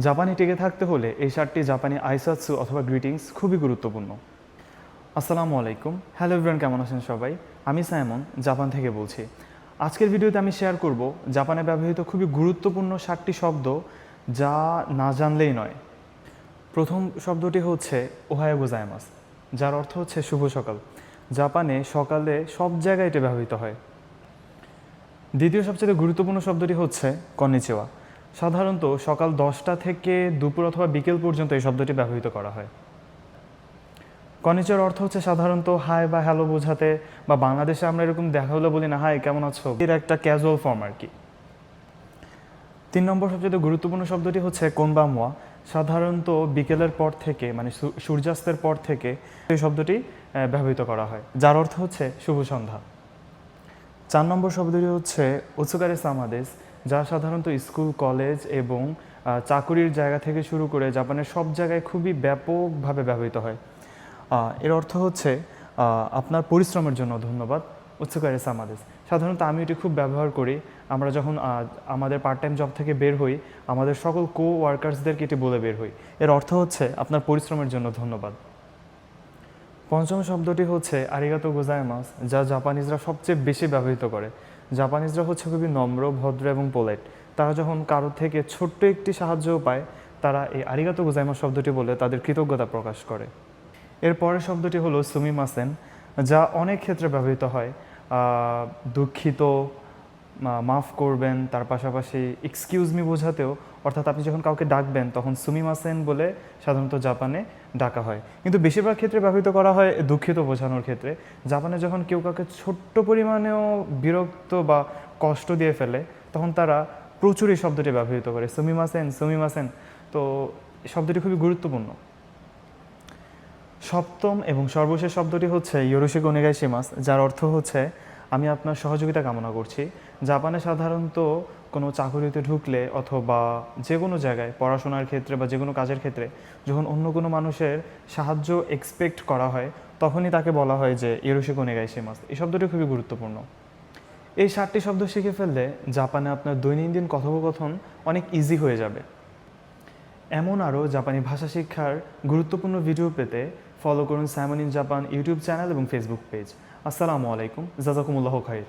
জাপানে টিকে থাকতে হলে এই 7টি জাপানি আইসাৎসু অথবা গ্রিটিংস খুবই গুরুত্বপূর্ণ। আসসালামু আলাইকুম, হ্যালো এভরিওয়ান, কেমন আছেন সবাই? আমি সাইমন, জাপান থেকে বলছি। আজকের ভিডিওতে আমি শেয়ার করব জাপানে ব্যবহৃত খুবই গুরুত্বপূর্ণ 7টি শব্দ যা না জানলেই নয়। প্রথম শব্দটি হচ্ছে ওহায়ো গোজাইমাস, যার অর্থ হচ্ছে শুভ সকাল। জাপানে সকালে সব জায়গায় এটি ব্যবহৃত হয়। দ্বিতীয় সবচেয়ে গুরুত্বপূর্ণ শব্দটি হচ্ছে কন্নিচিওয়া। সাধারণত সকাল 10টা থেকে দুপুর অথবা বিকেল পর্যন্ত এই শব্দটি ব্যবহৃত করা হয়। কন্নিচিওয়ার অর্থ হচ্ছে সাধারণত হাই বা হ্যালো বোঝাতে, বা বাংলাদেশে আমরা এরকম দেখা হলে বলি না হাই কেমন আছো, এর একটা ক্যাজুয়াল ফর্ম আর কি। 3 নম্বর সবচেয়ে গুরুত্বপূর্ণ শব্দটি হচ্ছে কোনবামোয়া। সাধারণত বিকেলের পর থেকে মানে সূর্যাস্তের পর থেকে এই শব্দটি ব্যবহৃত করা হয়, যার অর্থ হচ্ছে শুভ সন্ধ্যা। 4 নম্বর শব্দটি হচ্ছে ওৎসুকারে সামাদেস, যা সাধারণত স্কুল, কলেজ এবং চাকুরির জায়গা থেকে শুরু করে জাপানের সব জায়গায় খুবই ব্যাপকভাবে ব্যবহৃত হয়। এর অর্থ হচ্ছে আপনার পরিশ্রমের জন্য ধন্যবাদ, ওৎসুকারে সামাদেস। সাধারণত আমি এটি খুব ব্যবহার করি। আমরা যখন আমাদের পার্ট টাইম জব থেকে বের হই, আমাদের সকল কো ওয়ার্কার্সদেরকে এটি বলে বের হই। এর অর্থ হচ্ছে আপনার পরিশ্রমের জন্য ধন্যবাদ। পঞ্চম শব্দটি হচ্ছে আরিগাতো গোজাইমাস, যা জাপানিজরা সবচেয়ে বেশি ব্যবহৃত করে। জাপানিজরা হচ্ছে খুবই নম্র, ভদ্র এবং পোলাইট। তারা যখন কারোর থেকে ছোট্ট একটি সাহায্যও পায়, তারা এই আরিগাতো গোজাইমাস শব্দটি বলে তাদের কৃতজ্ঞতা প্রকাশ করে। এর পরের শব্দটি হলো সুমিমাসেন, যা অনেক ক্ষেত্রে ব্যবহৃত হয়। দুঃখিত, মাফ করবেন, তার পাশাপাশি এক্সকিউজ মি বোঝাতেও, অর্থাৎ আপনি যখন কাউকে ডাকবেন তখন সুমিমাসেন বলে সাধারণত জাপানে ডাকা হয়। কিন্তু বেশিরভাগ ক্ষেত্রে ব্যবহৃত করা হয় দুঃখিত বোঝানোর ক্ষেত্রে। জাপানে যখন কেউ কাউকে ছোট্ট পরিমাণেও বিরক্ত বা কষ্ট দিয়ে ফেলে, তখন তারা প্রচুর এই শব্দটি ব্যবহৃত করে, সুমিমাসেন সুমিমাসেন। তো শব্দটি খুবই গুরুত্বপূর্ণ। সপ্তম এবং সর্বশেষ শব্দটি হচ্ছে ইয়োরোশিকো ওনেগাইশিমাস, যার অর্থ হচ্ছে আমি আপনার সহযোগিতা কামনা করছি। জাপানে সাধারণত কোনো চাকুরিতে ঢুকলে অথবা যে কোনো জায়গায় পড়াশোনার ক্ষেত্রে বা যে কোনো কাজের ক্ষেত্রে যখন অন্য কোনো মানুষের সাহায্য এক্সপেক্ট করা হয়, তখনই তাকে বলা হয় যে ইয়োরোশিকো ওনেগাইশিমাস। এই শব্দটি খুবই গুরুত্বপূর্ণ। এই 7টি শব্দ শিখে ফেললে জাপানে আপনার দৈনন্দিন কথোপকথন অনেক ইজি হয়ে যাবে। এমন আরও জাপানি ভাষা শিক্ষার গুরুত্বপূর্ণ ভিডিও পেতে ফলো করুন Simon in Japan YouTube channel এবং ফেসবুক পেজ। আসসালামু আলাইকুম, জাজাকুমুল্লাহ খাইর।